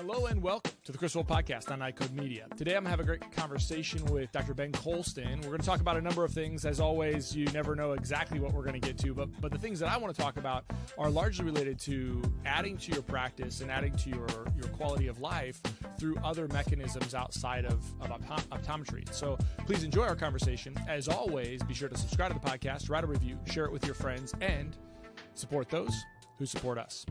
Hello and welcome to the Chris Wolf Podcast on iCode Media. Today I'm going to have a great conversation with Dr. Ben Colston. We're going to talk about a number of things. As always, you never know exactly what we're going to get to, but the things that I want to talk about are largely related to adding to your practice and adding to your quality of life through other mechanisms outside of optometry. So please enjoy our conversation. As always, be sure to subscribe to the podcast, write a review, share it with your friends, and support those who support us.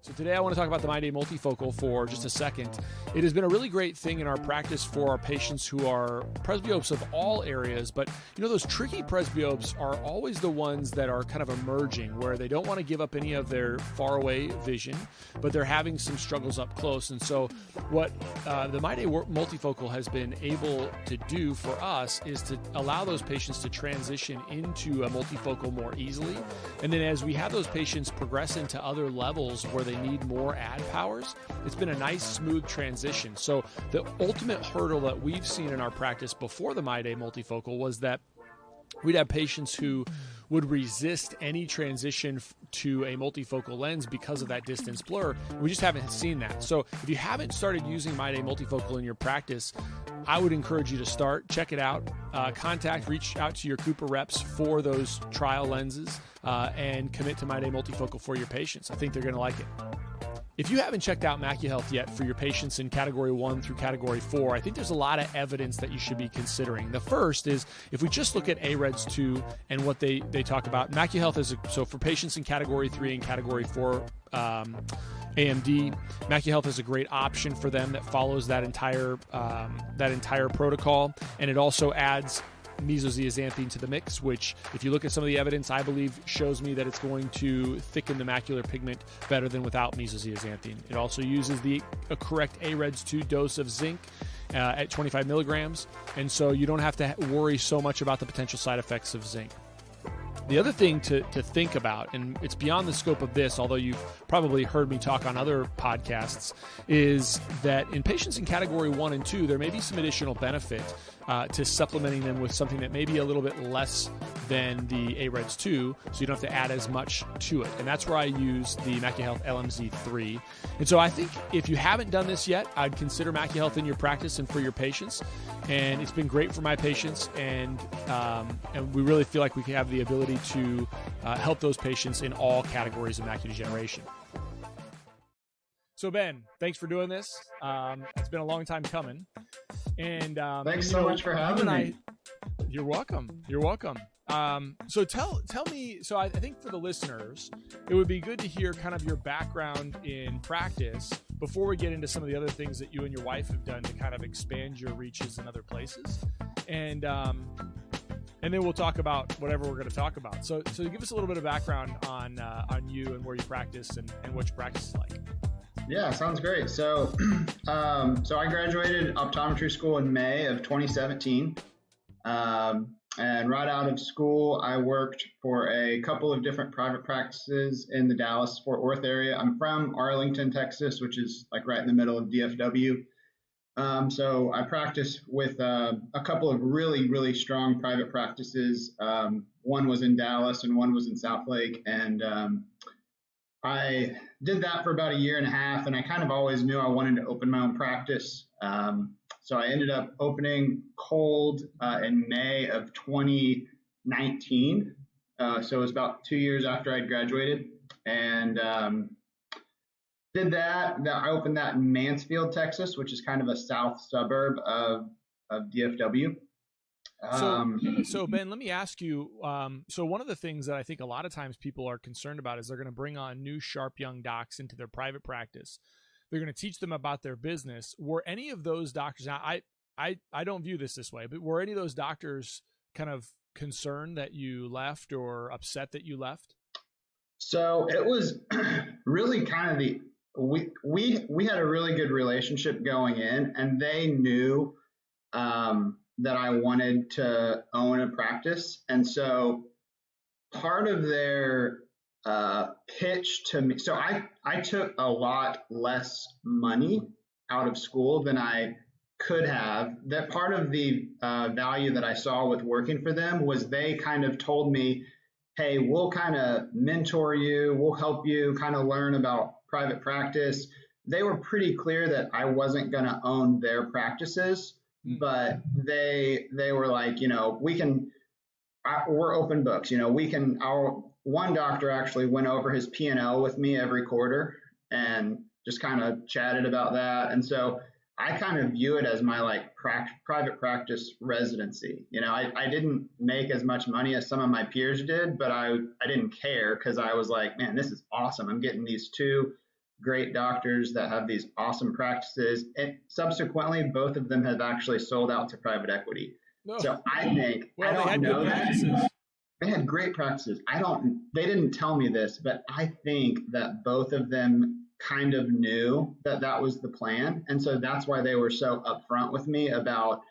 So today I want to talk about the MyDay multifocal for just a second. It has been a really great thing in our practice for our patients who are presbyopes of all areas, but you know, those tricky presbyopes are always the ones that are kind of emerging, where they don't want to give up any of their far away vision, but they're having some struggles up close. And so what the MyDay multifocal has been able to do for us is to allow those patients to transition into a multifocal more easily. And then as we have those patients progress into other levels where they need more ad powers, it's been a nice smooth transition. So the ultimate hurdle that we've seen in our practice before the MyDay multifocal was that we'd have patients who would resist any transition to a multifocal lens because of that distance blur. We just haven't seen that. So if you haven't started using MyDay multifocal in your practice, I would encourage you to start, check it out, reach out to your Cooper reps for those trial lenses and commit to MyDay multifocal for your patients. I think they're going to like it. If you haven't checked out MacuHealth yet for your patients in Category 1 through Category 4, I think there's a lot of evidence that you should be considering. The first is, if we just look at AREDS 2 and what they talk about, MacuHealth is, so for patients in Category 3 and Category 4 AMD, MacuHealth is a great option for them that follows that entire protocol, and it also adds mesozeaxanthine to the mix, which, if you look at some of the evidence, I believe shows me that it's going to thicken the macular pigment better than without mesozeaxanthine. It also uses the correct AREDS 2 dose of zinc at 25 milligrams, and so you don't have to worry so much about the potential side effects of zinc. The other thing to think about, and it's beyond the scope of this, although you've probably heard me talk on other podcasts, is that in patients in Category 1 and 2, there may be some additional benefit to supplementing them with something that may be a little bit less than the AREDS 2, so you don't have to add as much to it. And that's where I use the MacuHealth LMZ3. And so I think if you haven't done this yet, I'd consider MacuHealth in your practice and for your patients. And it's been great for my patients, and we really feel like we can have the ability to help those patients in all categories of macular degeneration. So Ben, thanks for doing this. It's been a long time coming. And thanks so much for having me. You're welcome. So tell me, so I think for the listeners, it would be good to hear kind of your background in practice before we get into some of the other things that you and your wife have done to kind of expand your reaches in other places. And then we'll talk about whatever we're going to talk about. So give us a little bit of background on you and where you practice and what your practice is like. Yeah, sounds great. So I graduated optometry school in May of 2017. And right out of school, I worked for a couple of different private practices in the Dallas-Fort Worth area. I'm from Arlington, Texas, which is like right in the middle of DFW. So I practiced with a couple of really, really strong private practices. One was in Dallas and one was in Southlake. And I did that for about a year and a half, and I kind of always knew I wanted to open my own practice. So I ended up opening cold in May of 2019. So it was about 2 years after I'd graduated, and did that. I opened that in Mansfield, Texas, which is kind of a south suburb of DFW. So Ben, let me ask you, so one of the things that I think a lot of times people are concerned about is they're going to bring on new sharp young docs into their private practice. They're going to teach them about their business. Were any of those doctors, now I don't view this way, but were any of those doctors kind of concerned that you left or upset that you left? So it was really kind of we had a really good relationship going in, and they knew that I wanted to own a practice. And so part of their pitch to me, so I took a lot less money out of school than I could have. That part of the value that I saw with working for them was they kind of told me, hey, we'll kind of mentor you, we'll help you kind of learn about private practice. they were pretty clear that I wasn't going to own their practices, but they were like, we're open books. Our one doctor actually went over his P&L with me every quarter and just kind of chatted about that. And so I kind of view it as my like private practice residency. I didn't make as much money as some of my peers did, but I didn't care because I was like, man, this is awesome. I'm getting these two great doctors that have these awesome practices. And subsequently, both of them have actually sold out to private equity. No. So I think, I don't know that. They had great practices. They didn't tell me this, but I think that both of them kind of knew that was the plan. And so that's why they were so upfront with me about,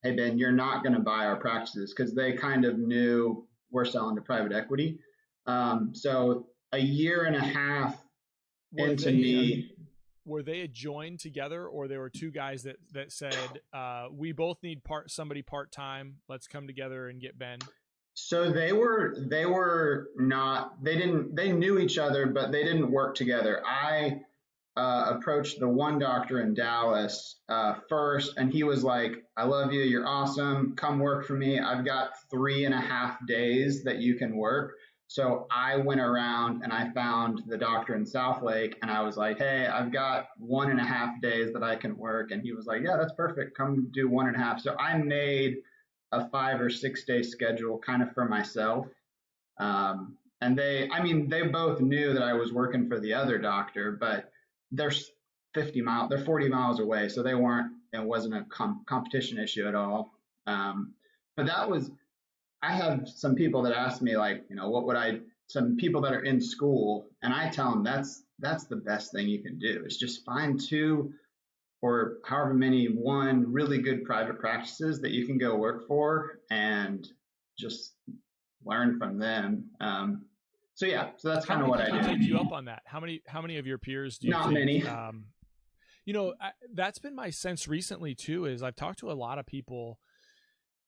hey, Ben, you're not going to buy our practices, because they kind of knew we're selling to private equity. So a year and a half into me. Were they joined together, or there were two guys that said, we both need somebody part-time, let's come together and get Ben? So they knew each other, but they didn't work together. I approached the one doctor in Dallas first, and he was like, I love you, you're awesome, come work for me. I've got 3.5 days that you can work. So I went around and I found the doctor in Southlake, and I was like, hey, I've got 1.5 days that I can work. And he was like, yeah, that's perfect. Come do 1.5. So I made a 5 or 6 day schedule kind of for myself. And they both knew that I was working for the other doctor, but they're 40 miles away. So it wasn't a competition issue at all. But I have some people that ask me, like, some people that are in school, and I tell them that's the best thing you can do, is just find 2 or however many, one really good private practices that you can go work for and just learn from them. So that's kind of what I do. How many people take you up on that? How many of your peers do you think? Not many. That's been my sense recently too, is I've talked to a lot of people,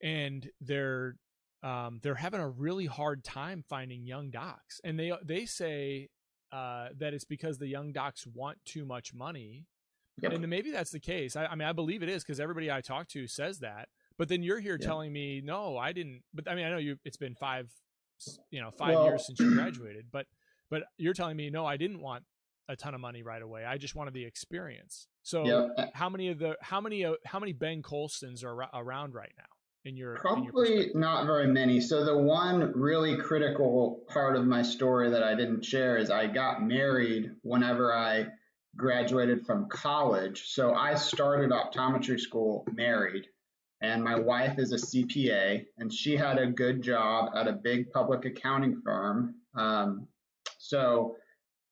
and they're having a really hard time finding young docs. And they say that it's because the young docs want too much money. Yep. And maybe that's the case. I believe it is, because everybody I talk to says that. But then you're here telling me, no, I didn't. But I know it's been 5 years since you graduated. But you're telling me, no, I didn't want a ton of money right away. I just wanted the experience. So how many Ben Colstons are around right now? Probably not very many. So the one really critical part of my story that I didn't share is I got married whenever I graduated from college. So I started optometry school married, and my wife is a CPA, and she had a good job at a big public accounting firm. So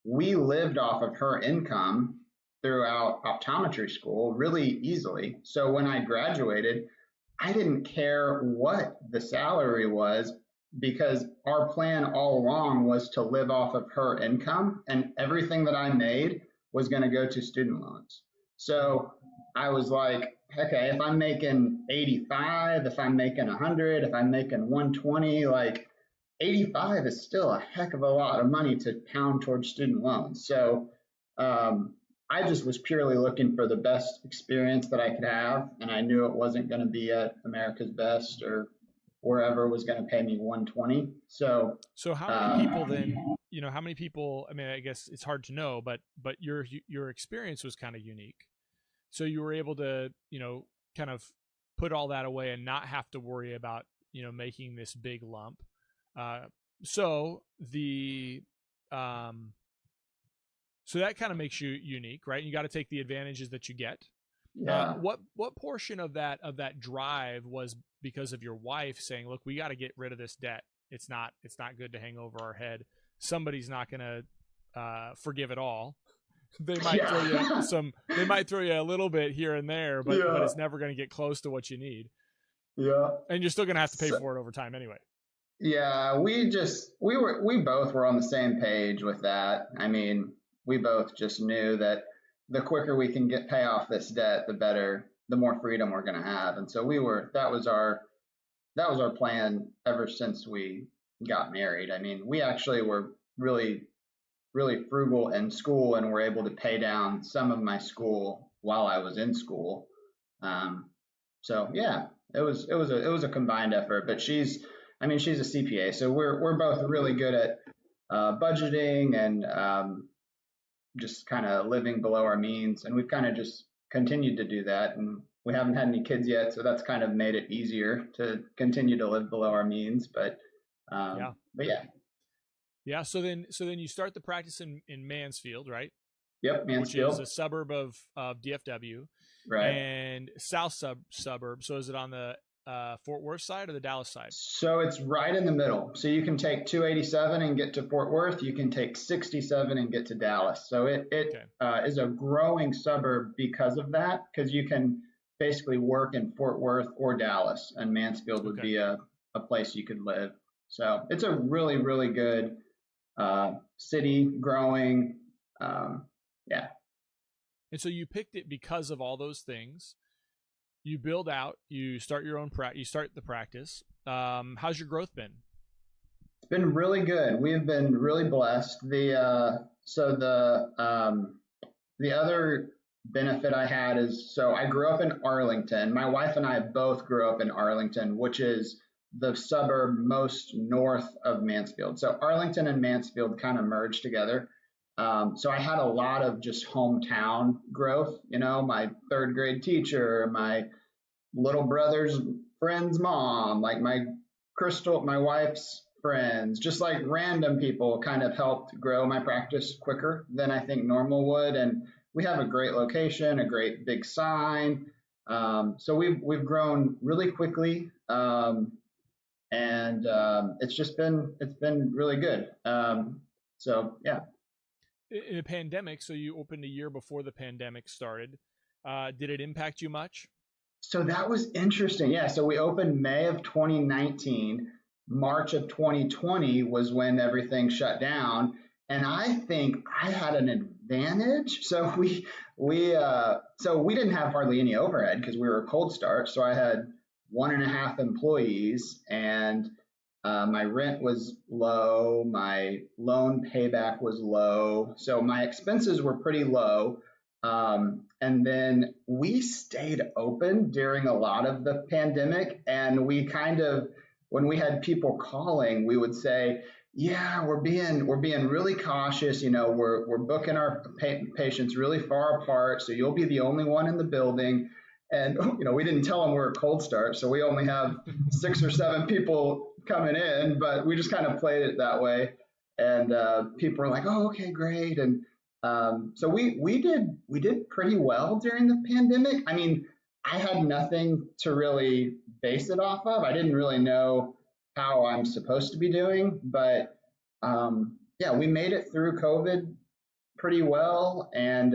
we lived off of her income throughout optometry school really easily. So when I graduated, I didn't care what the salary was, because our plan all along was to live off of her income, and everything that I made was going to go to student loans. So I was like, okay, if I'm making 85, if I'm making 100, if I'm making 120, like 85 is still a heck of a lot of money to pound towards student loans. So I just was purely looking for the best experience that I could have, and I knew it wasn't going to be at America's Best or wherever was going to pay me 120. So how many people then? How many people? I guess it's hard to know, but your experience was kind of unique. So you were able to kind of put all that away and not have to worry about making this big lump. So that kind of makes you unique, right? You got to take the advantages that you get. Yeah. What portion of that drive was because of your wife saying, look, we got to get rid of this debt. It's not good to hang over our head. Somebody's not going to forgive it all. They might throw you they might throw you a little bit here and there, but it's never going to get close to what you need. Yeah. And you're still going to have to pay for it over time anyway. Yeah. We both were on the same page with that. We both just knew that the quicker we can pay off this debt, the better, the more freedom we're going to have. And so that was our plan ever since we got married. We actually were really really frugal in school and were able to pay down some of my school while I was in school. So yeah, it was a combined effort. But she's a CPA, so we're both really good at budgeting and just kind of living below our means, and we've kind of just continued to do that. And we haven't had any kids yet, so that's kind of made it easier to continue to live below our means. But Yeah. but yeah, Yeah. So then you start the practice in Mansfield, right? yep, Which is Mansfield, a suburb of DFW right. and south suburb. So is it on the Fort Worth side or the Dallas side? So it's right in the middle. So you can take 287 and get to Fort Worth. You can take 67 and get to Dallas. So it Okay. is a growing suburb because of that, because you can basically work in Fort Worth or Dallas, and Mansfield would Okay. be a place you could live. So it's a really, really good city, growing. Yeah. And so you picked it because of all those things. You build out, you start your own you start the practice. How's your growth been? It's been really good. We've been really blessed. The other benefit I had is, so I grew up in Arlington. My wife and I both grew up in Arlington, which is the suburb most north of Mansfield. So Arlington and Mansfield kind of merged together. So I had a lot of just hometown growth, my third grade teacher, my little brother's friend's mom, like my wife's friends, just like random people kind of helped grow my practice quicker than I think normal would. And we have a great location, a great big sign. So we've grown really quickly. And it's been really good. So yeah. In a pandemic, so you opened a year before the pandemic started. Did it impact you much? So that was interesting. Yeah. So we opened May of 2019. March of 2020 was when everything shut down. And I think I had an advantage. So we didn't have hardly any overhead because we were a cold start. So I had 1.5 employees, and my rent was low. My loan payback was low. So my expenses were pretty low. And then we stayed open during a lot of the pandemic. And we when we had people calling, we would say, yeah, we're being really cautious. We're booking our patients really far apart. So you'll be the only one in the building. And, we didn't tell them we're a cold start. So we only have 6 or 7 people coming in, but we just kind of played it that way. And people were like, oh, okay, great. And so we did pretty well during the pandemic. I mean, I had nothing to really base it off of. I didn't really know how I'm supposed to be doing, but yeah, we made it through COVID pretty well, and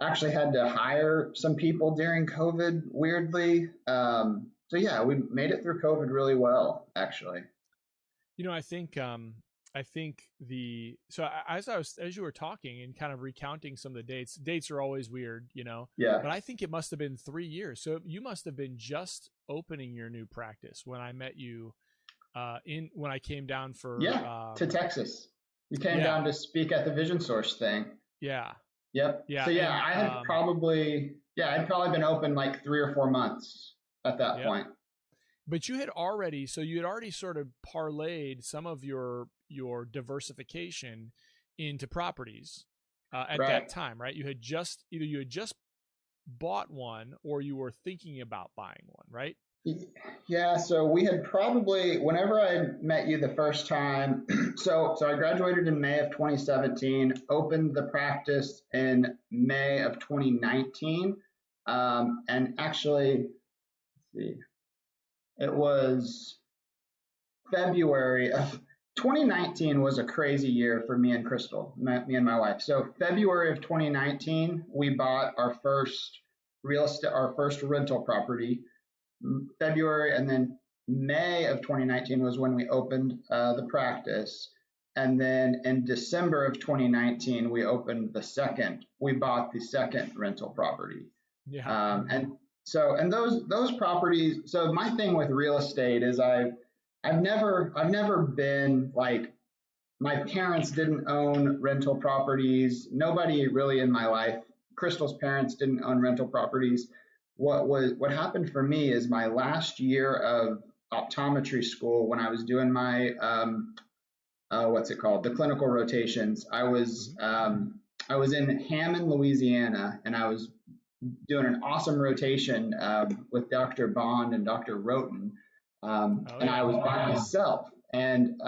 actually had to hire some people during COVID, weirdly. So yeah, we made it through COVID really well, actually. I think as you were talking and kind of recounting some of the dates are always weird, Yeah. but I think it must have been 3 years. So you must have been just opening your new practice when I met you when I came down for to Texas. You came down to speak at the Vision Source thing. Yeah. Yep. Yeah. So yeah, I had I'd probably been open like 3 or 4 months at that point. But you had already sort of parlayed some of your diversification into properties at that time, right? You had just bought one or you were thinking about buying one, right? Yeah, so we had probably, whenever I met you the first time, so I graduated in May of 2017, opened the practice in May of 2019, and actually, let's see, it was February of 2019 was a crazy year for me and Crystal, me and my wife. So February of 2019, we bought our first rental property. February, and then May of 2019 was when we opened the practice. And then in December of 2019, we bought the second rental property. Yeah. And those properties, so my thing with real estate is I've never been like my parents didn't own rental properties. Nobody really in my life. Crystal's parents didn't own rental properties. What happened for me is my last year of optometry school, when I was doing my what's it called, the clinical rotations. I was in Hammond, Louisiana, and I was doing an awesome rotation with Dr. Bond and Dr. Roten, and I was by myself. And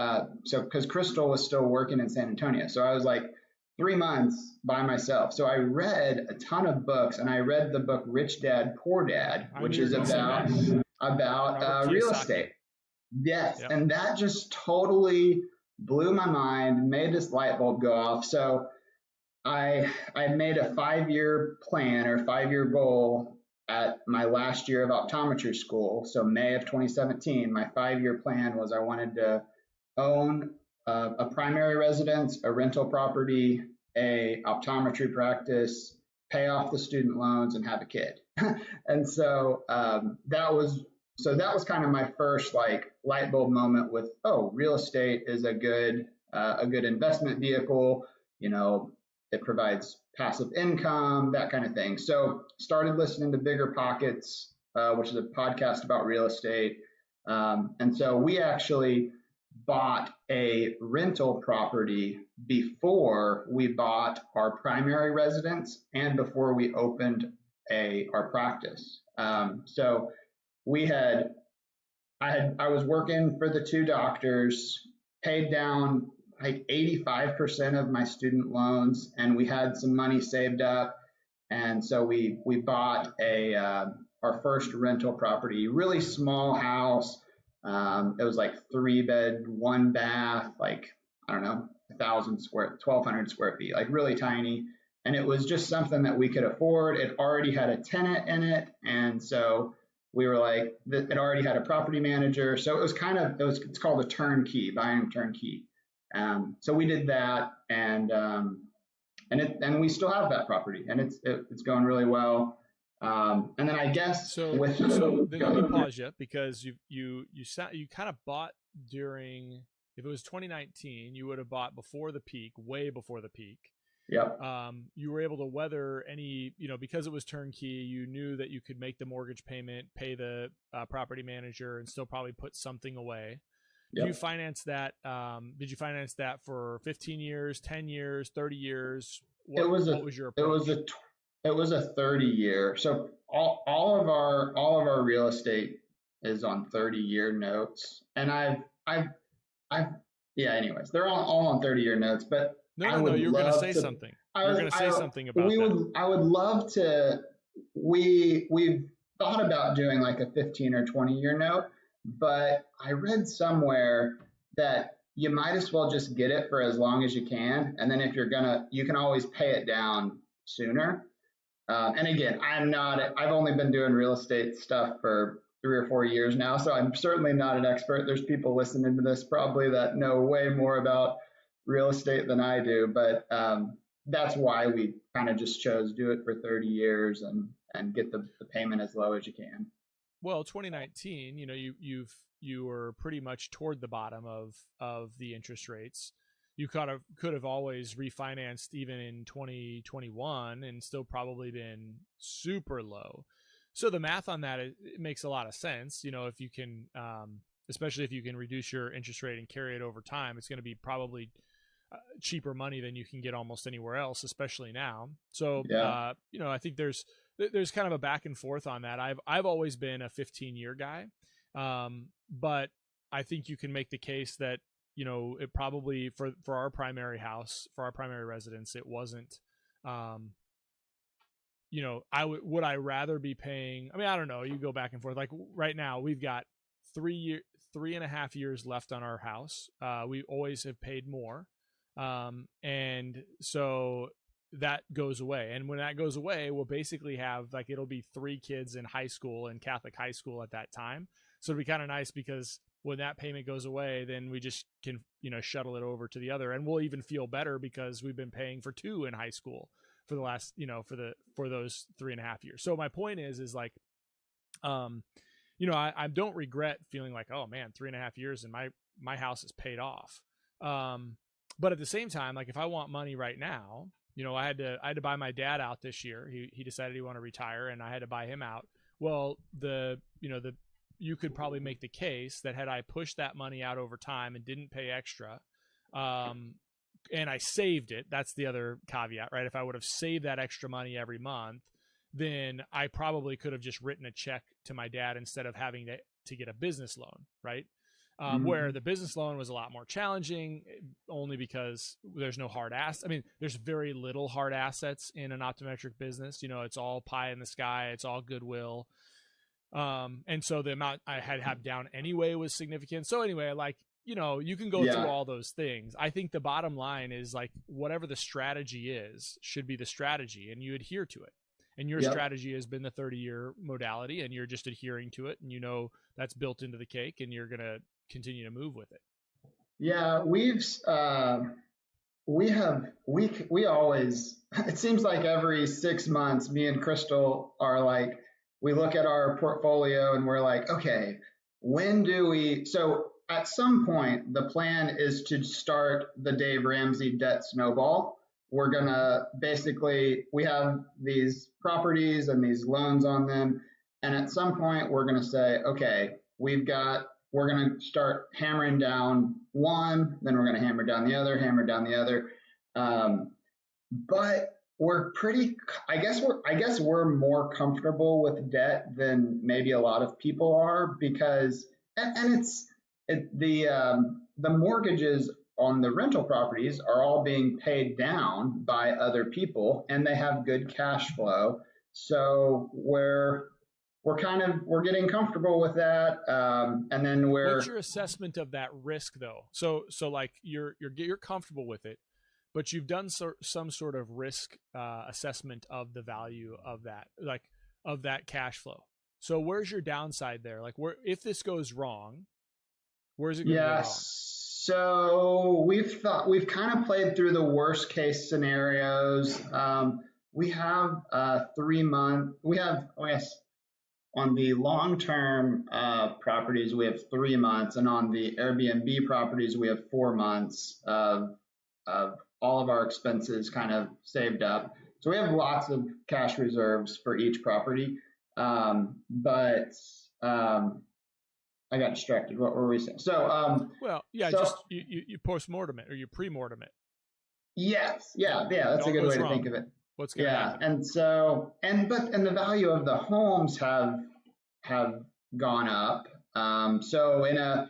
so, because Crystal was still working in San Antonio, so I was like 3 months by myself. So I read a ton of books, and I read the book Rich Dad Poor Dad, which is about real estate. Yes, yep. And that just totally blew my mind, made this light bulb go off. So I made a 5-year plan or 5-year goal at my last year of optometry school. So May of 2017, my 5-year plan was I wanted to own a primary residence, a rental property, a optometry practice, pay off the student loans, and have a kid. And so that was kind of my first like light bulb moment with, oh, real estate is a good investment vehicle. You know, it provides passive income, that kind of thing. So started listening to Bigger Pockets, which is a podcast about real estate. And so we actually bought a rental property before we bought our primary residence and before we opened our practice. So I was working for the 2 doctors, paid down like 85% of my student loans, and we had some money saved up. And so we bought our first rental property, really small house. It was like 3-bed, 1 bath, like, I don't know, 1,200 square feet, like really tiny. And it was just something that we could afford. It already had a tenant in it. And so we were like, it already had a property manager. So it's called a turnkey, buying turnkey. So we did that, and we still have that property, and it's going really well. And then I guess so let me pause you, because you kind of bought during, if it was 2019, you would have bought before the peak, way before the peak. Yep. You were able to weather any, because it was turnkey, you knew that you could make the mortgage payment, pay the property manager, and still probably put something away. Yep. Did you finance that for 15 years, 10 years, 30 years? What was your approach? It was a 30-year. So all of our real estate is on 30-year notes. And anyways, they're all on 30-year notes, but No, you were going to say something. You're going to say something about that. I would love to. We've thought about doing like a 15 or 20-year note, but I read somewhere that you might as well just get it for as long as you can. And then if you can always pay it down sooner. And again, I've only been doing real estate stuff for 3 or 4 years now, so I'm certainly not an expert. There's people listening to this probably that know way more about real estate than I do, but that's why we kind of just chose do it for 30 years and get the payment as low as you can. Well, 2019, you were pretty much toward the bottom of the interest rates. You could have always refinanced even in 2021 and still probably been super low. So the math on that, it makes a lot of sense. If you can, especially if you can reduce your interest rate and carry it over time, it's going to be probably cheaper money than you can get almost anywhere else, especially now. So, yeah. I think there's kind of a back and forth on that. I've always been a 15-year guy. But I think you can make the case that, it probably for our primary house, for our primary residence, it wasn't, would I rather be paying, I don't know, you go back and forth. Like right now we've got 3.5 years left on our house. We always have paid more. And so that goes away. And when that goes away, we'll basically have it'll be 3 kids in high school and Catholic high school at that time. So it'd be kind of nice because when that payment goes away, then we just can, shuttle it over to the other, and we'll even feel better because we've been paying for 2 in high school for the last, for those 3.5 years. So my point is like, I don't regret feeling like, oh man, 3.5 years and my house is paid off. But at the same time, like if I want money right now, I had to buy my dad out this year. He decided he wanted to retire, and I had to buy him out. Well, you could probably make the case that had I pushed that money out over time and didn't pay extra, and I saved it, that's the other caveat, right? If I would have saved that extra money every month, then I probably could have just written a check to my dad instead of having to get a business loan, right? Where the business loan was a lot more challenging, only because there's no hard assets. I mean, there's very little hard assets in an optometric business. It's all pie in the sky. It's all goodwill. And so the amount I had to have down anyway was significant. So anyway, like, you can go through all those things. I think the bottom line is like whatever the strategy is should be the strategy, and you adhere to it. And your strategy has been the 30-year modality, and you're just adhering to it, and that's built into the cake, and you're going to continue to move with it. Yeah, we always, it seems like every 6 months, me and Crystal are like, we look at our portfolio and we're like, okay, so at some point, the plan is to start the Dave Ramsey debt snowball. We're going to we have these properties and these loans on them. And at some point, we're going to say, okay, we're going to start hammering down one, then we're going to hammer down the other. But I guess we're more comfortable with debt than maybe a lot of people are, because, the mortgages on the rental properties are all being paid down by other people, and they have good cash flow. So we're getting comfortable with that. And then what's your assessment of that risk though? So like you're comfortable with it, but you've done some sort of risk assessment of the value of that, like of that cash flow. So where's your downside there? Like if this goes wrong, where's it going to go wrong? So we've kind of played through the worst case scenarios. We have 3 month. On the long-term properties, we have 3 months, and on the Airbnb properties, we have 4 months of all of our expenses kind of saved up. So we have lots of cash reserves for each property. But I got distracted. What were we saying? So, just you post-mortem it or you pre-mortem it. Yes. Yeah. That's a good way to think of it. What's going to happen? And so, and the value of the homes have gone up. So in a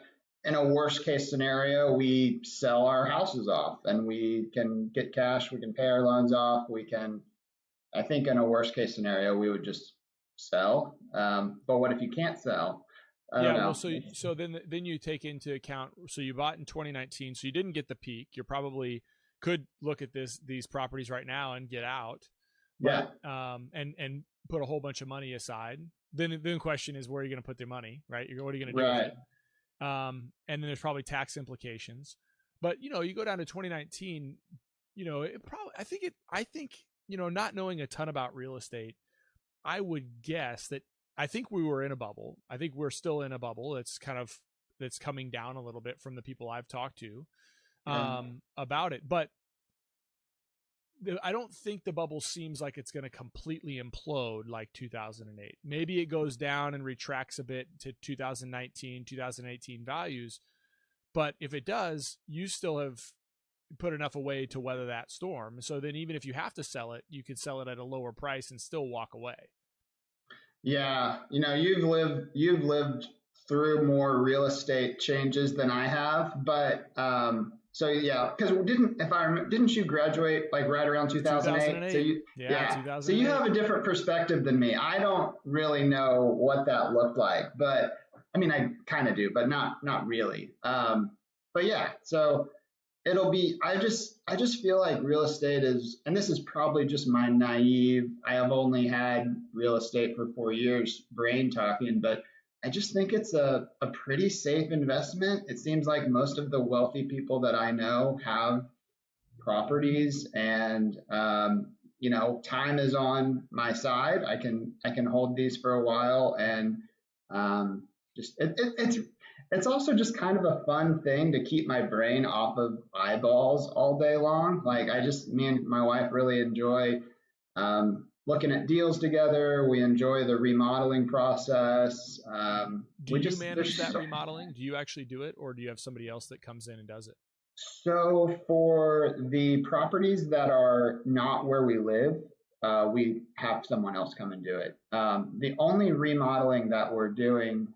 worst case scenario, we sell our houses off and we can get cash. We can pay our loans off. I think in a worst case scenario, we would just sell. But what if you can't sell? I don't know. Well, so then you take into account, so you bought in 2019, so you didn't get the peak. You probably could look at these properties right now and get out, but, and put a whole bunch of money aside. Then the question is, where are you going to put the money, right? What are you going to do with it? And then there's probably tax implications. But you go down to 2019, I think not knowing a ton about real estate, I would guess that I think we were in a bubble. I think we're still in a bubble. That's coming down a little bit from the people I've talked to about it. But I don't think the bubble seems like it's going to completely implode like 2008. Maybe it goes down and retracts a bit to 2019, 2018 values. But if it does, you still have put enough away to weather that storm. So then even if you have to sell it, you could sell it at a lower price and still walk away. Yeah. You've lived through more real estate changes than I have, but so yeah, because didn't you graduate like right around 2008? So 2008. So you have a different perspective than me. I don't really know what that looked like, but I mean, I kind of do, but not really. But yeah, so it'll be. I just feel like real estate is, and this is probably just my naive. I have only had real estate for 4 years, brain talking, but I just think it's a pretty safe investment. It seems like most of the wealthy people that I know have properties, and time is on my side. I can hold these for a while, and it's it's also just kind of a fun thing to keep my brain off of eyeballs all day long. Like me and my wife really enjoy looking at deals together. We enjoy the remodeling process. Do you manage that remodeling? Do you actually do it, or do you have somebody else that comes in and does it? So for the properties that are not where we live, we have someone else come and do it. The only remodeling that we're doing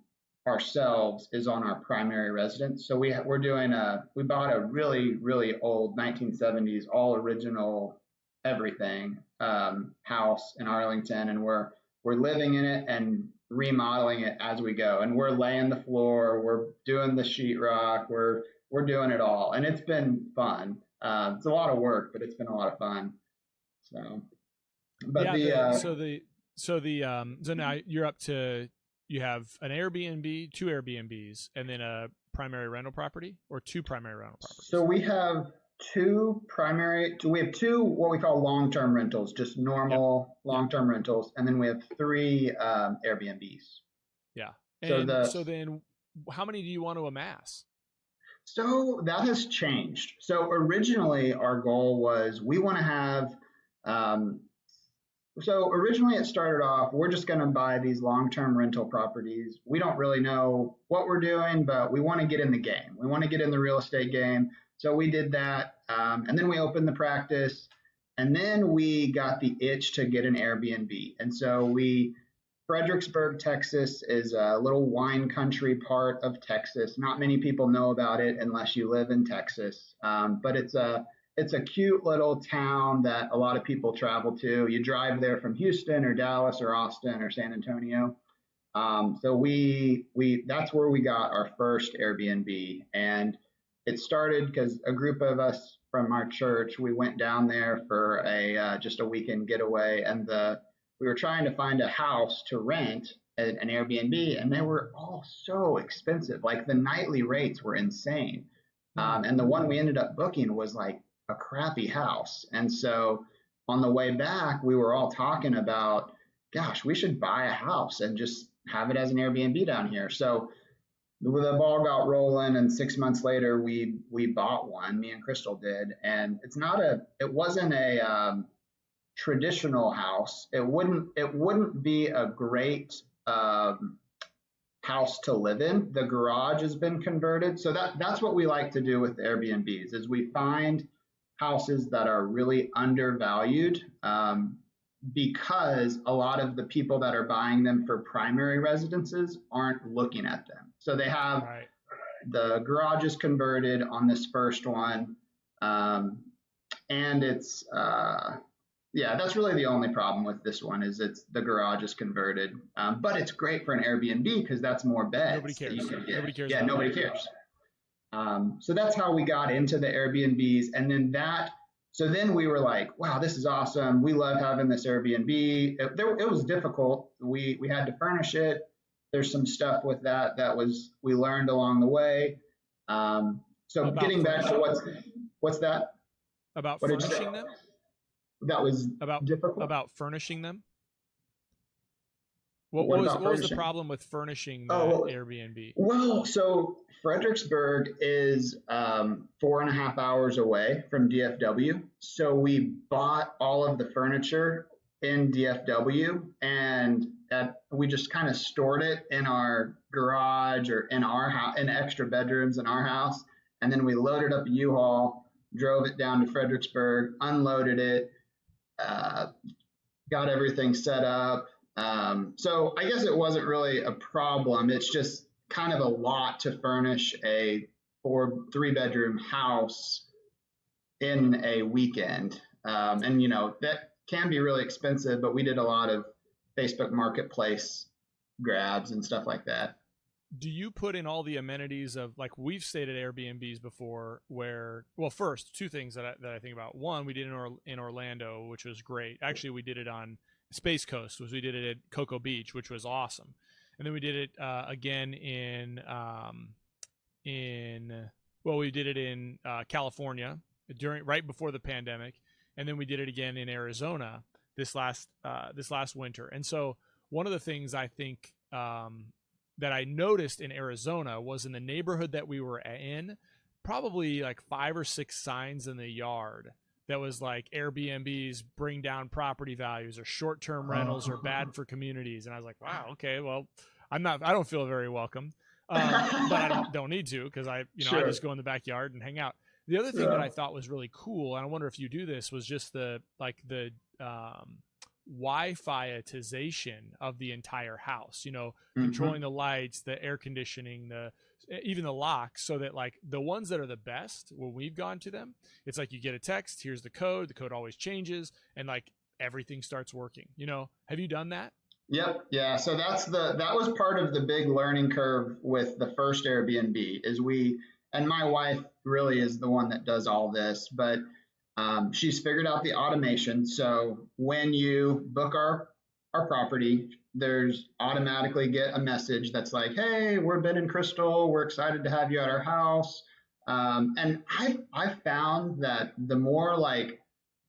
ourselves is on our primary residence. So we bought a really, really old 1970s, all original everything house in Arlington, and we're living in it and remodeling it as we go. And we're laying the floor, we're doing the sheetrock, we're doing it all, and it's been fun. It's a lot of work, but it's been a lot of fun. So, but yeah, so now you're up to, you have an Airbnb, 2 Airbnbs, and then a primary rental property, or 2 primary rental properties. So we have two what we call long-term rentals, just normal long-term rentals, and then we have 3 Airbnbs. Yeah. And so then how many do you want to amass? So that has changed. So originally our goal was we want to have, so originally it started off, we're just going to buy these long-term rental properties. We don't really know what we're doing, but we want to get in the game. We want to get in the real estate game. So we did that. And then we opened the practice, and then we got the itch to get an Airbnb. And so Fredericksburg, Texas is a little wine country part of Texas. Not many people know about it unless you live in Texas. But it's a cute little town that a lot of people travel to. You drive there from Houston or Dallas or Austin or San Antonio. So that's where we got our first Airbnb. And it started because a group of us from our church, we went down there for just a weekend getaway, and we were trying to find a house to rent, an Airbnb, and they were all so expensive. Like the nightly rates were insane. And the one we ended up booking was like a crappy house. And so on the way back, we were all talking about, gosh, we should buy a house and just have it as an Airbnb down here. So the ball got rolling, and 6 months later, we bought one. Me and Crystal did, and it wasn't a traditional house. It wouldn't be a great house to live in. The garage has been converted, so that's what we like to do with Airbnbs. Is we find houses that are really undervalued, because a lot of the people that are buying them for primary residences aren't looking at them. So they have the garage is converted on this first one, and it's that's really the only problem with this one is the garage is converted, but it's great for an Airbnb because that's more beds. Nobody cares. Nobody cares. Yeah, nobody cares. So that's how we got into the Airbnbs, and then we were like, wow, this is awesome. We love having this Airbnb. It was difficult. We had to furnish it. There's some stuff with that we learned along the way. So getting back to what's that? About furnishing them? That was difficult? About furnishing them? What was the problem with furnishing the Airbnb? Well, so Fredericksburg is 4.5 hours away from DFW. So we bought all of the furniture in DFW, and we just kind of stored it in our garage or in our house, in extra bedrooms in our house. And then we loaded up a U-Haul, drove it down to Fredericksburg, unloaded it, got everything set up. So I guess it wasn't really a problem. It's just kind of a lot to furnish a 3-bedroom house in a weekend. And that can be really expensive, but we did a lot of Facebook Marketplace grabs and stuff like that. Do you put in all the amenities of, like, we've stayed at Airbnbs before where, well, first, 2 things that I think about. One, we did in Orlando, which was great. Actually, we did it on Space Coast. We did it at Cocoa Beach, which was awesome. And then we did it again we did it in California right before the pandemic. And then we did it again in Arizona this last winter. And so one of the things I think that I noticed in Arizona was in the neighborhood that we were in, probably like 5 or 6 signs in the yard that was like Airbnbs bring down property values, or short-term rentals are bad for communities. And I was like, wow, okay, well, I don't feel very welcome. But I don't need to, because I just go in the backyard and hang out. The other thing that I thought was really cool, and I wonder if you do this, was just the Wi-Fi-ization of the entire house, controlling the lights, the air conditioning, even the locks, so that like the ones that are the best, when we've gone to them, it's like you get a text, here's the code always changes, and like everything starts working. Have you done that? Yep. Yeah. So that was part of the big learning curve with the first Airbnb. And my wife really is the one that does all this, but she's figured out the automation. So when you book our property, there's automatically get a message that's like, hey, we're Ben and Crystal. We're excited to have you at our house. And I found that the more like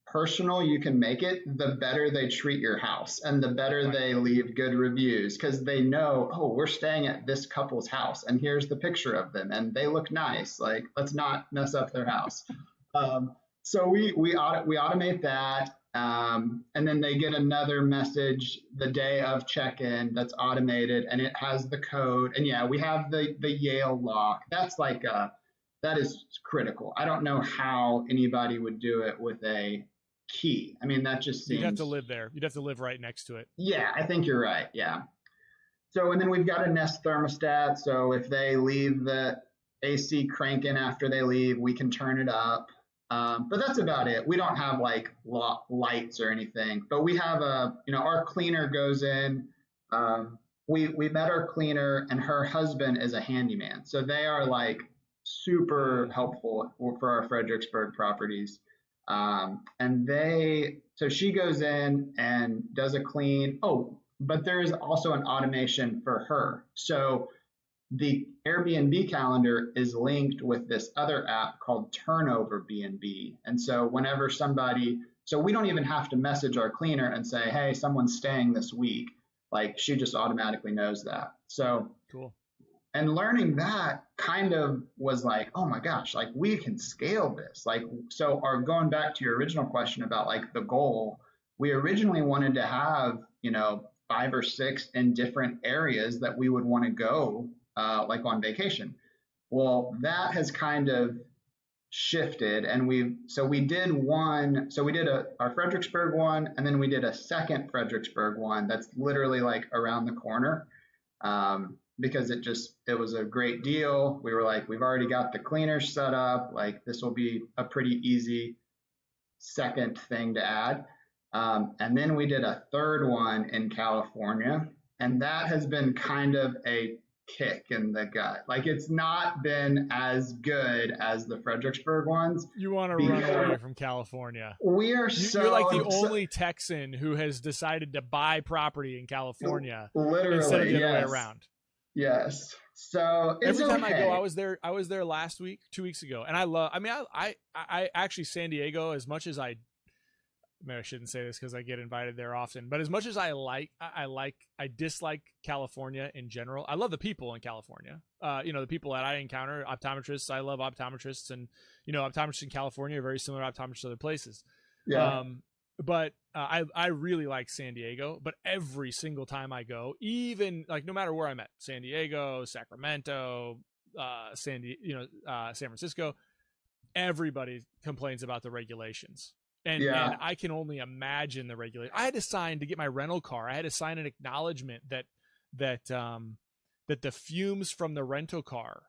personal you can make it, the better they treat your house and the better they leave good reviews, because they know, oh, we're staying at this couple's house and here's the picture of them and they look nice. Like, let's not mess up their house. So we automate that. And then they get another message the day of check-in that's automated, and it has the code. And yeah, we have the Yale lock. That's like that is critical. I don't know how anybody would do it with a key. I mean, that just seems... You'd have to live there. You'd have to live right next to it. Yeah, I think you're right. Yeah. So, and then we've got a Nest thermostat. So if they leave the AC cranking after they leave, we can turn it up. But that's about it. We don't have like lights or anything, but we have our cleaner goes in. We met our cleaner, and her husband is a handyman. So they are like super helpful for our Fredericksburg properties. So she goes in and does a clean. Oh, but there is also an automation for her. So the Airbnb calendar is linked with this other app called Turnover B&B. And so whenever so we don't even have to message our cleaner and say, hey, someone's staying this week. Like, she just automatically knows that. So cool. And learning that kind of was like, oh my gosh, like we can scale this. Like, so going back to your original question about like the goal, we originally wanted to have, 5 or 6 in different areas that we would want to go like on vacation. Well, that has kind of shifted, and we did our Fredericksburg one, and then we did a second Fredericksburg one that's literally like around the corner, because it was a great deal. We were like, we've already got the cleaners set up, like this will be a pretty easy second thing to add. And then we did a third one in California, and that has been kind of a kick in the gut. Like, it's not been as good as the Fredericksburg ones. You want to run away from California. You're like the only Texan who has decided to buy property in California literally, instead of the other way around. Yes. So every time I go, I was there last week, 2 weeks ago, and I actually, San Diego, as much as maybe I shouldn't say this because I get invited there often, but as much as I dislike California in general. I love the people in California. The people that I encounter, optometrists. I love optometrists, and optometrists in California are very similar to optometrists other places. Yeah. But I really like San Diego. But every single time I go, even like no matter where I'm at, San Diego, Sacramento, San Francisco, everybody complains about the regulations. And I can only imagine the regulation. I had to sign to get my rental car. I had to sign an acknowledgement that the fumes from the rental car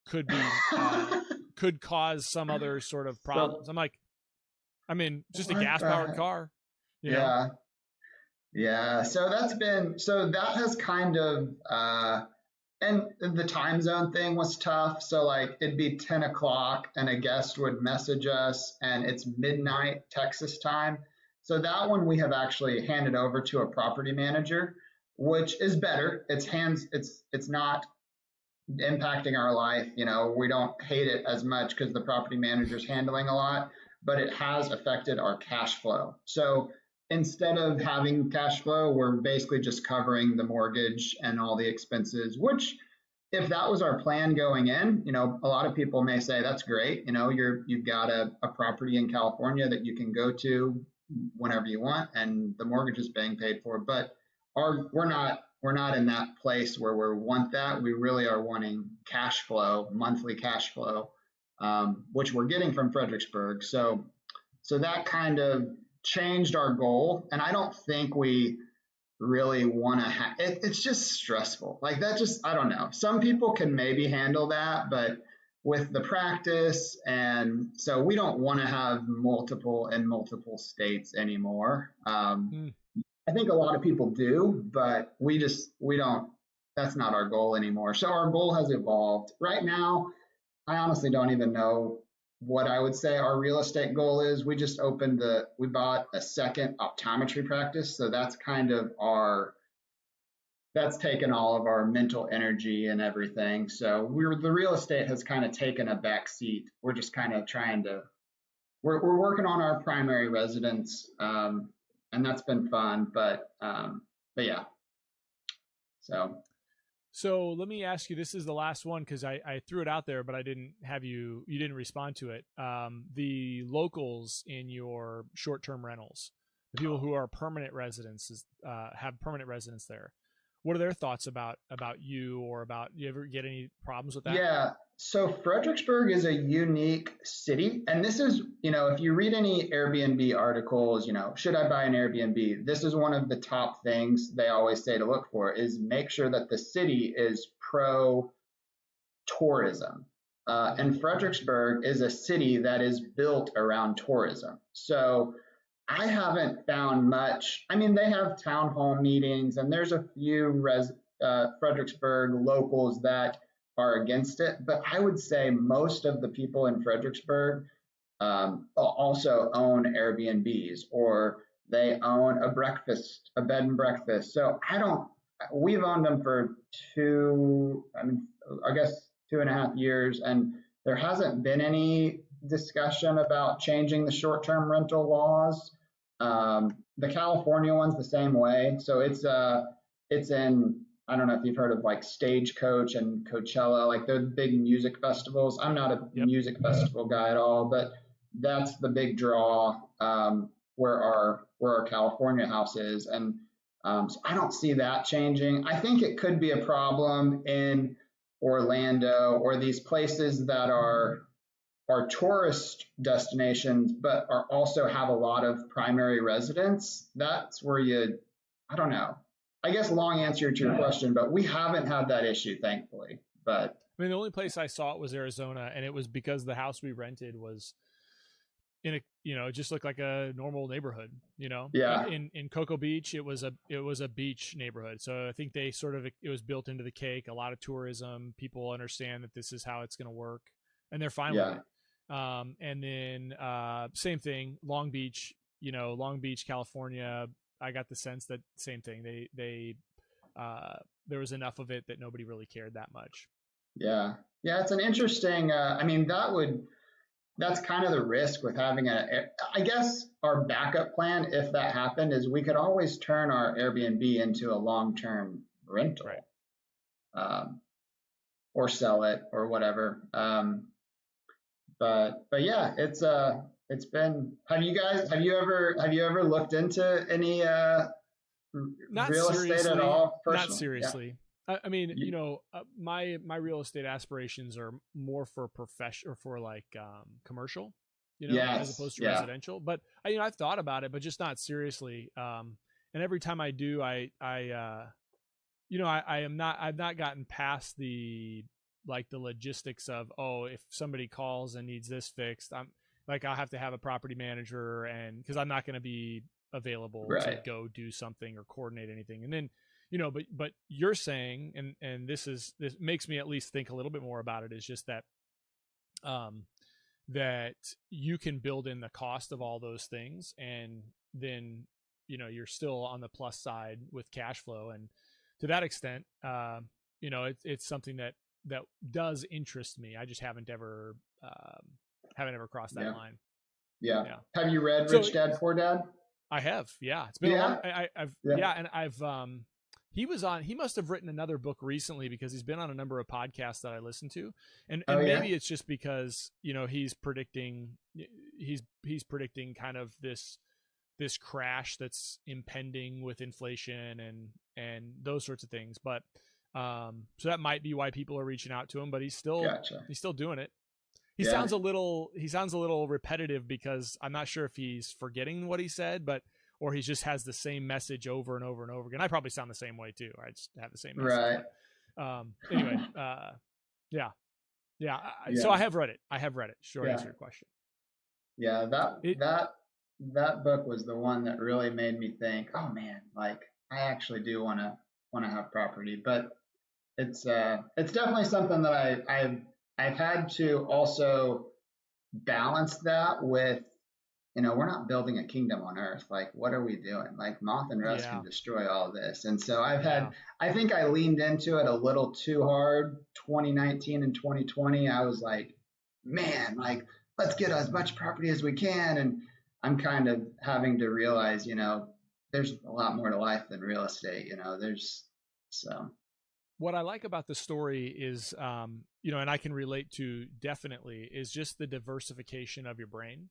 could could cause some other sort of problems. I'm like, just a gas powered car. Yeah. So that has kind of, and the time zone thing was tough. So like it'd be 10 o'clock and a guest would message us and it's midnight Texas time. So that one we have actually handed over to a property manager, which is better. It's not impacting our life. We don't hate it as much because the property manager's handling a lot, but it has affected our cash flow. So instead of having cash flow, we're basically just covering the mortgage and all the expenses, which if that was our plan going in, a lot of people may say that's great. You've got a property in California that you can go to whenever you want and the mortgage is being paid for. But we're not in that place where we want that. We really are wanting cash flow, monthly cash flow, which we're getting from Fredericksburg. So that kind of changed our goal. And I don't think we really want to have it. It's just stressful. Like that I don't know. Some people can maybe handle that, but with the practice, and so we don't want to have multiple states anymore. I think a lot of people do, but we don't, that's not our goal anymore. So our goal has evolved. Right now, I honestly don't even know what I would say our real estate goal is. We just we bought a second optometry practice. So that's kind of that's taken all of our mental energy and everything. So the real estate has kind of taken a back seat. We're just kind of we're working on our primary residence. And that's been fun, but yeah. So let me ask you, this is the last one because I threw it out there, but I didn't have you didn't respond to it. The locals in your short-term rentals, the people who are permanent residents, have permanent residence there. What are their thoughts about you, or about, you ever get any problems with that? Yeah. So Fredericksburg is a unique city. And this is, if you read any Airbnb articles, should I buy an Airbnb? This is one of the top things they always say to look for, is make sure that the city is pro tourism. And Fredericksburg is a city that is built around tourism. So I haven't found much. I mean, they have town hall meetings, and there's a few Fredericksburg locals that are against it. But I would say most of the people in Fredericksburg also own Airbnbs, or they own a bed and breakfast. So we've owned them for 2.5 years, and there hasn't been any discussion about changing the short-term rental laws. The California one's the same way. So it's in, I don't know if you've heard of like Stagecoach and Coachella, like they're the big music festivals. I'm not a music festival guy at all, but that's the big draw where our California house is. And so I don't see that changing. I think it could be a problem in Orlando or these places that are tourist destinations, but also have a lot of primary residents. That's where I don't know. I guess long answer to your question, but we haven't had that issue, thankfully. But I mean, the only place I saw it was Arizona, and it was because the house we rented was in a, it just looked like a normal neighborhood, Yeah. In Cocoa Beach, it was a beach neighborhood. So I think it was built into the cake. A lot of tourism, people understand that this is how it's going to work, and they're fine with it. And then same thing, Long Beach, California. I got the sense that same thing. They there was enough of it that nobody really cared that much. Yeah. It's an interesting. That's kind of the risk with having I guess our backup plan, if that happened, is we could always turn our Airbnb into a long-term rental, right. Or sell it or whatever. But yeah, it's been. Have you ever looked into any real estate at all? Not seriously. Yeah. I mean, my real estate aspirations are more for profession, or for like commercial, as opposed to residential. But I've thought about it, but just not seriously. And every time I do, I've not gotten past the logistics of, if somebody calls and needs this fixed, I'll have to have a property manager, and because I'm not going to be available to go do something or coordinate anything. And then, but you're saying, and this makes me at least think a little bit more about it, is just that, that you can build in the cost of all those things. And then, you're still on the plus side with cash flow. And to that extent, it's something that does interest me. I just haven't ever crossed that line. Yeah. Have you read Rich Dad, Poor Dad? I have. Yeah. It's been a long, I've, Yeah. and I've, he must have written another book recently because he's been on a number of podcasts that I listen to. And maybe it's just because, he's predicting kind of this crash that's impending with inflation and those sorts of things. But, so that might be why people are reaching out to him, but he's still doing it. He sounds a little repetitive because I'm not sure if he's forgetting what he said, or he just has the same message over and over and over again. I probably sound the same way too. I just have the same message. Right. But, anyway, yeah. So I have read it. Short answer to your question. Yeah. That book was the one that really made me think, oh man, like I actually do want to have property, but it's definitely something that I've had to also balance that with, we're not building a kingdom on earth. Like, what are we doing? Like moth and rust can destroy all this. And so I think I leaned into it a little too hard. 2019 and 2020, I was like, man, like let's get as much property as we can. And I'm kind of having to realize, there's a lot more to life than real estate. What I like about the story is, and I can relate to definitely, is just the diversification of your brain.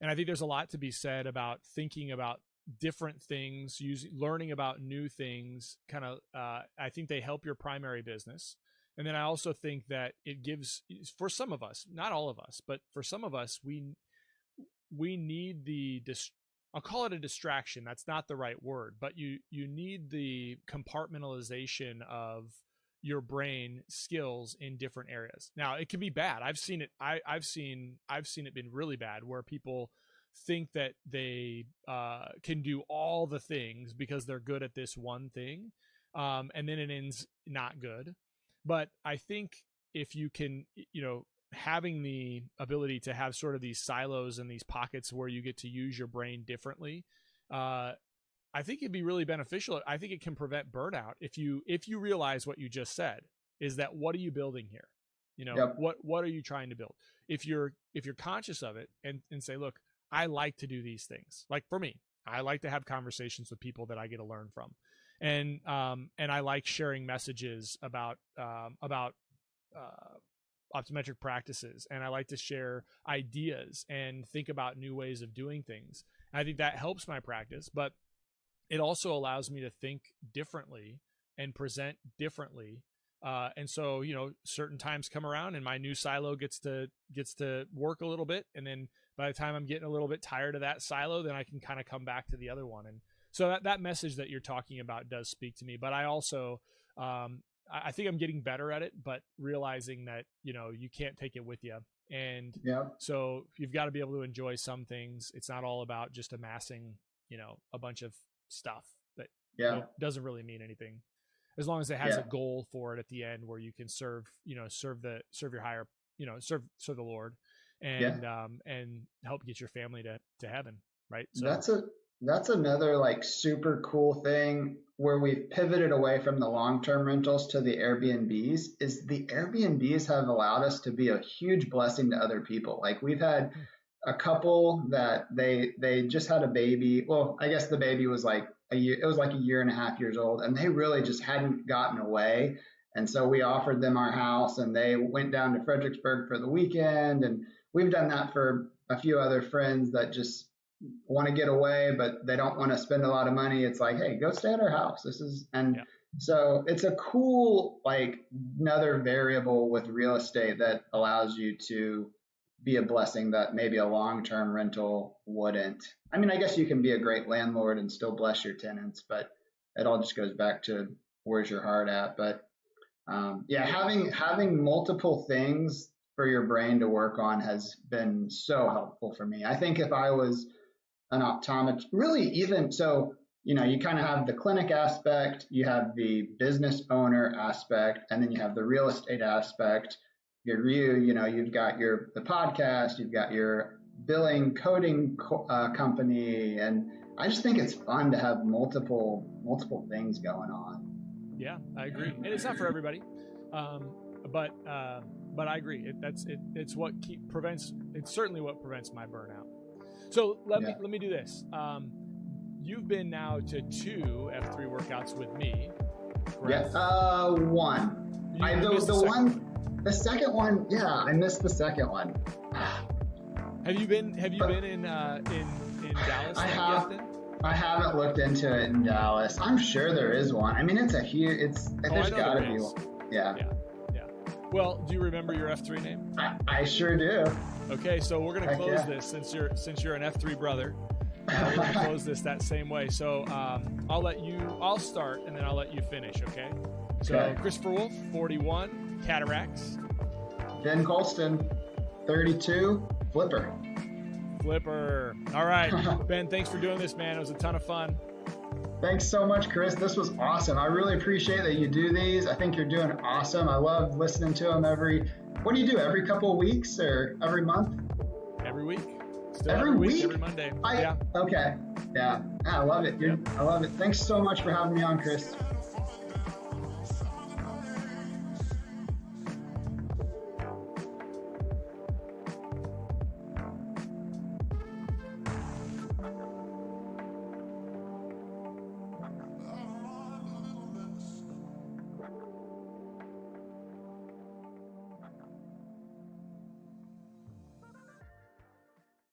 And I think there's a lot to be said about thinking about different things, learning about new things. Kind of, I think they help your primary business. And then I also think that it gives, for some of us, not all of us, but for some of us, we need I'll call it a distraction. That's not the right word, but you need the compartmentalization of your brain skills in different areas. Now it can be bad. I've seen it. I've seen it been really bad where people think that they can do all the things because they're good at this one thing. And then it ends not good. But I think if you can, having the ability to have sort of these silos and these pockets where you get to use your brain differently, I think it'd be really beneficial. I think it can prevent burnout if you realize what you just said is that what are you building here? What are you trying to build? If you're conscious of it and say, look, I like to do these things. Like for me, I like to have conversations with people that I get to learn from, and I like sharing messages about optometric practices, and I like to share ideas and think about new ways of doing things. And I think that helps my practice, but it also allows me to think differently and present differently. And so, certain times come around and my new silo gets to work a little bit. And then by the time I'm getting a little bit tired of that silo, then I can kind of come back to the other one. And so that message that you're talking about does speak to me, but I also, I think I'm getting better at it, but realizing that, you can't take it with you. And so you've got to be able to enjoy some things. It's not all about just amassing, a bunch of stuff that doesn't really mean anything, as long as it has a goal for it at the end where you can serve your higher, serve the Lord and help get your family to heaven. Right. So that's another like super cool thing where we've pivoted away from the long-term rentals to the Airbnbs. Is the Airbnbs have allowed us to be a huge blessing to other people. Like we've had a couple that they just had a baby. Well, I guess the baby was like a year. It was like 1.5 years old, and they really just hadn't gotten away. And so we offered them our house, and they went down to Fredericksburg for the weekend. And we've done that for a few other friends that just want to get away, but they don't want to spend a lot of money. It's like, hey, go stay at our house. So it's a cool, like another variable with real estate that allows you to be a blessing that maybe a long-term rental wouldn't. I mean, I guess you can be a great landlord and still bless your tenants, but it all just goes back to where's your heart at. But having multiple things for your brain to work on has been so helpful for me. I think if I was an optometrist, really even so, you kind of have the clinic aspect, you have the business owner aspect, and then you have the real estate aspect. You've got the podcast, you've got your billing coding company, and I just think it's fun to have multiple things going on. Yeah, I agree, and it's not for everybody, but I agree. It's what prevents. It's certainly what prevents my burnout. So let me do this. you've been now to 2 F3 workouts with me, correct? Yeah, one. The second one, yeah, I missed the second one. Have you been in Dallas? I haven't looked into it in Dallas. I'm sure there is one. I mean, it's a huge. There's got to be one. Yeah. Well, do you remember your F3 name? I sure do. Okay, so we're gonna close this since you're an F3 brother. We're gonna close this that same way. So I'll start and then I'll let you finish. Okay. So Christopher Wolf, 41, cataracts. Ben Colston, 32, flipper. All right, Ben, thanks for doing this, man. It was a ton of fun. Thanks so much, Chris. This was awesome. I really appreciate that you do these. I think you're doing awesome. I love listening to them what do you do, every couple of weeks or every month? Every week. Still every week? Every Monday. Okay. Yeah. I love it, dude. I love it. Thanks so much for having me on, Chris.